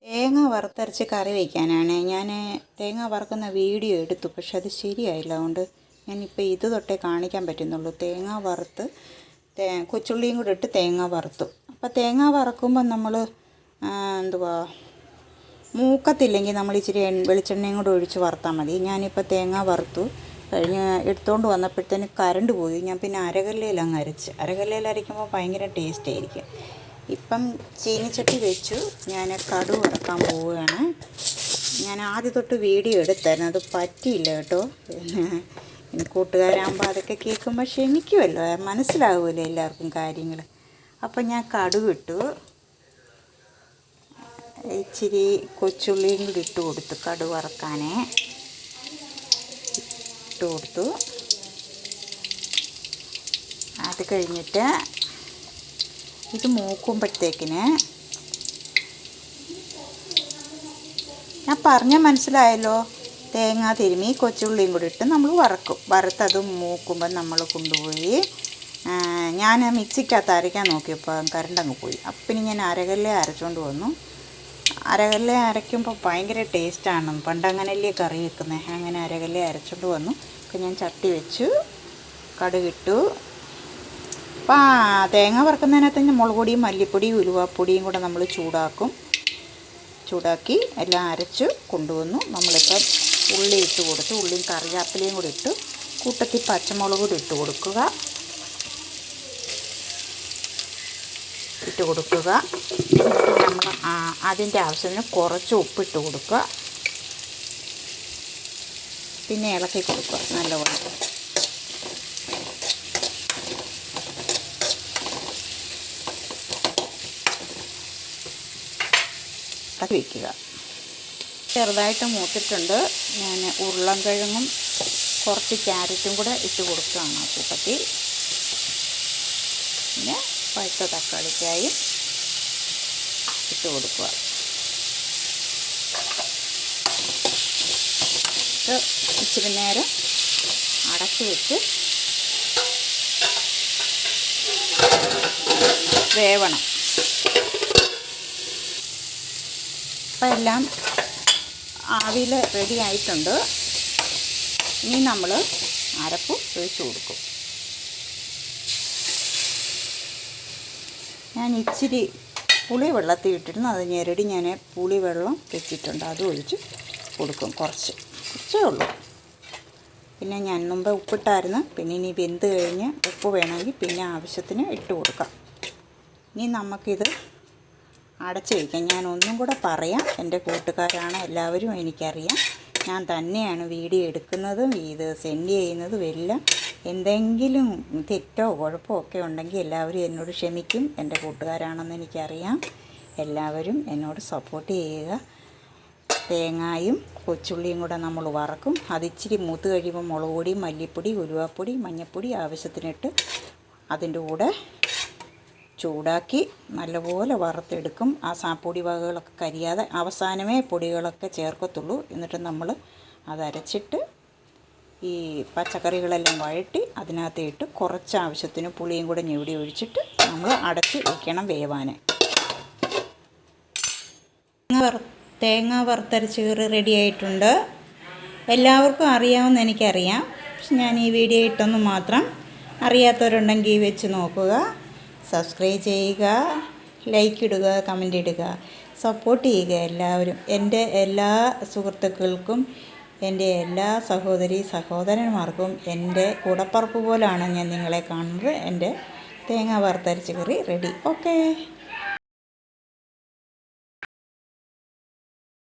തേങ്ങ വറുത്തരച്ച് കറി വയ്ക്കാനാണ് ഞാൻ തേങ്ങ വറുക്കുന്ന വീഡിയോ എടുത്തു, പക്ഷെ അത് ശരിയായില്ല. അതുകൊണ്ട് ഞാനിപ്പോൾ ഇത് തൊട്ടേ കാണിക്കാൻ പറ്റുന്നുള്ളൂ. തേങ്ങ വറുത്ത് കൊച്ചുള്ളിയും കൂടെ ഇട്ട് തേങ്ങ വറുത്തു. അപ്പോൾ തേങ്ങ വറക്കുമ്പോൾ നമ്മൾ എന്തുവാ മൂക്കത്തില്ലെങ്കിൽ നമ്മൾ ഇച്ചിരി വെളിച്ചെണ്ണയും കൂടെ ഒഴിച്ച് വറുത്താൽ മതി. ഞാനിപ്പോൾ തേങ്ങ വറുത്തു കഴിഞ്ഞ് എടുത്തുകൊണ്ട് വന്നപ്പോഴത്തേന് കറണ്ട് പോയി. ഞാൻ പിന്നെ അരകല്ലയിൽ അങ്ങ് അരച്ച്. അരകല്ലയിൽ അരയ്ക്കുമ്പോൾ ഭയങ്കര ടേസ്റ്റ് ആയിരിക്കും. ഇപ്പം ചീനിച്ചട്ടി വെച്ചു. ഞാൻ കടുക് വറക്കാൻ പോവുകയാണ്. ഞാൻ ആദ്യം തൊട്ട് വീഡിയോ എടുത്തായിരുന്നു, അത് പറ്റിയില്ല കേട്ടോ. പിന്നെ കൂട്ടുകാരാകുമ്പോൾ അതൊക്കെ കേൾക്കുമ്പോൾ ക്ഷമിക്കുമല്ലോ, മനസ്സിലാവുമല്ലോ എല്ലാവർക്കും കാര്യങ്ങൾ. അപ്പം ഞാൻ കടുക് ഇട്ടു, ഇച്ചിരി കൊച്ചുള്ളിയും കൂടി ഇട്ട് കൊടുത്തു. കടുക് വറക്കാനേ ഇട്ട് കൊടുത്തു. അത് കഴിഞ്ഞിട്ട് ഇത് മൂക്കുമ്പോഴത്തേക്കിന് ഞാൻ പറഞ്ഞ മനസ്സിലായല്ലോ. തേങ്ങ തിരുമ്മി കൊച്ചുള്ളിയും കൂടി ഇട്ട് നമ്മൾ വറക്കും. വറുത്തത് മൂക്കുമ്പോൾ നമ്മൾ കൊണ്ടുപോയി ഞാൻ മിക്സിക്കകത്ത് അരയ്ക്കാൻ നോക്കിയപ്പോൾ കറണ്ട് അങ്ങ് പോയി. അപ്പം പിന്നെ ഞാൻ അരകല്ലേ അരച്ചുകൊണ്ട് വന്നു. അരകല്ലേ അരയ്ക്കുമ്പോൾ ഭയങ്കര ടേസ്റ്റാണ്. പണ്ടങ്ങനല്ലേ കറി വെക്കുന്നത്. അങ്ങനെ അരകല്ലേ അരച്ചുകൊണ്ട് വന്നു. അപ്പം ഞാൻ ചട്ടി വെച്ചു, കടുകിട്ടു. അപ്പം തേങ്ങ വറുക്കുന്നതിനകത്ത് മുളക് പൊടിയും മല്ലിപ്പൊടിയും ഉലുവാപ്പൊടിയും കൂടെ നമ്മൾ ചൂടാക്കി എല്ലാം അരച്ച് കൊണ്ടുവന്നു. നമ്മളിപ്പം ഉള്ളി ഇട്ട് കൊടുത്തു. ഉള്ളിയും കറിവേപ്പിലയും കൂടി ഇട്ട് കൂട്ടത്തിൽ പച്ചമുളക് കൂടി ഇട്ട് കൊടുക്കുക. നമ്മൾ അതിൻ്റെ ആവശ്യത്തിന് കുറച്ച് ഉപ്പിട്ട് കൊടുക്കുക. പിന്നെ ഇളക്കി കൊടുക്കുക നല്ലപോലെ. വയ്ക്കുക. ചെറുതായിട്ട് മൂത്തിട്ടുണ്ട്. ഞാൻ ഉരുളൻകിഴങ്ങും കുറച്ച് ക്യാരറ്റും കൂടെ ഇട്ട് കൊടുക്കുകയാണ് ആ കൂട്ടത്തിൽ. പിന്നെ പഴുത്ത തക്കാളിക്കായും ഇട്ട് കൊടുക്കുക. ഇച്ചിരി നേരം അടച്ചു വെച്ച് വേവണം. അപ്പം എല്ലാം ആവിയിൽ റെഡി ആയിട്ടുണ്ട്. ഇനി നമ്മൾ അരപ്പ് ഒഴിച്ച് കൊടുക്കും. ഞാൻ ഇച്ചിരി പുളി വെള്ളത്തിൽ ഇട്ടിരുന്നു, അത് ഞെരടി ഞാൻ പുളി വെള്ളം വെച്ചിട്ടുണ്ട്, അത് ഒഴിച്ച് കൊടുക്കും. കുറച്ചേ ഉള്ളൂ. പിന്നെ ഞാൻ മുമ്പ് ഉപ്പിട്ടായിരുന്നു. പിന്നെ ഇനി വെന്ത് കഴിഞ്ഞ് ഉപ്പ് വേണമെങ്കിൽ പിന്നെ ആവശ്യത്തിന് ഇട്ട് കൊടുക്കാം. ഇനി നമുക്കിത് അടച്ച് വയ്ക്കാം. ഞാൻ ഒന്നും കൂടെ പറയാം. എൻ്റെ കൂട്ടുകാരാണ് എല്ലാവരും, എനിക്കറിയാം. ഞാൻ തന്നെയാണ് വീഡിയോ എടുക്കുന്നതും ഇത് സെൻഡ് ചെയ്യുന്നതും എല്ലാം. എന്തെങ്കിലും തെറ്റോ കുഴപ്പമോ ഒക്കെ ഉണ്ടെങ്കിൽ എല്ലാവരും എന്നോട് ക്ഷമിക്കും. എൻ്റെ കൂട്ടുകാരാണെന്ന് എനിക്കറിയാം. എല്ലാവരും എന്നോട് സപ്പോർട്ട് ചെയ്യുക. തേങ്ങയും കൊച്ചുള്ളിയും കൂടെ നമ്മൾ വറക്കും. അതിച്ചിരി മൂത്ത് കഴിയുമ്പോൾ മുളക് പൊടി, മല്ലിപ്പൊടി, ഉലുവാപ്പൊടി, മഞ്ഞൾപ്പൊടി ആവശ്യത്തിനിട്ട് അതിൻ്റെ കൂടെ ചൂടാക്കി നല്ലപോലെ വറുത്തെടുക്കും. ആ പൊടി വകകളൊക്കെ കരിയാതെ അവസാനമേ പൊടികളൊക്കെ ചേർക്കത്തുള്ളൂ. എന്നിട്ട് നമ്മൾ അതരച്ചിട്ട് ഈ പച്ചക്കറികളെല്ലാം വഴറ്റി അതിനകത്ത് ഇട്ട് കുറച്ച് ആവശ്യത്തിന് പുളിയും കൂടെ ഞെവിടി ഒഴിച്ചിട്ട് നമ്മൾ അടച്ച് വയ്ക്കണം വേവാൻ. തേങ്ങ വറുത്തരച്ച് കറി റെഡി ആയിട്ടുണ്ട്. എല്ലാവർക്കും അറിയാമെന്ന് എനിക്കറിയാം. പക്ഷെ ഞാൻ ഈ വീഡിയോ ഇട്ടെന്ന് മാത്രം. അറിയാത്തവരുണ്ടെങ്കിൽ വെച്ച് നോക്കുക. സബ്സ്ക്രൈബ് ചെയ്യുക, ലൈക്ക് ഇടുക, കമൻ്റ് ഇടുക, സപ്പോർട്ട് ചെയ്യുക എല്ലാവരും. എൻ്റെ എല്ലാ സുഹൃത്തുക്കൾക്കും എൻ്റെ എല്ലാ സഹോദരന്മാർക്കും എൻ്റെ കൂടപ്പറപ്പ് പോലാണ് ഞാൻ നിങ്ങളെ കാണുന്നത്. എൻ്റെ തേങ്ങ വറുത്തരച്ച് കറി റെഡി. ഓക്കേ.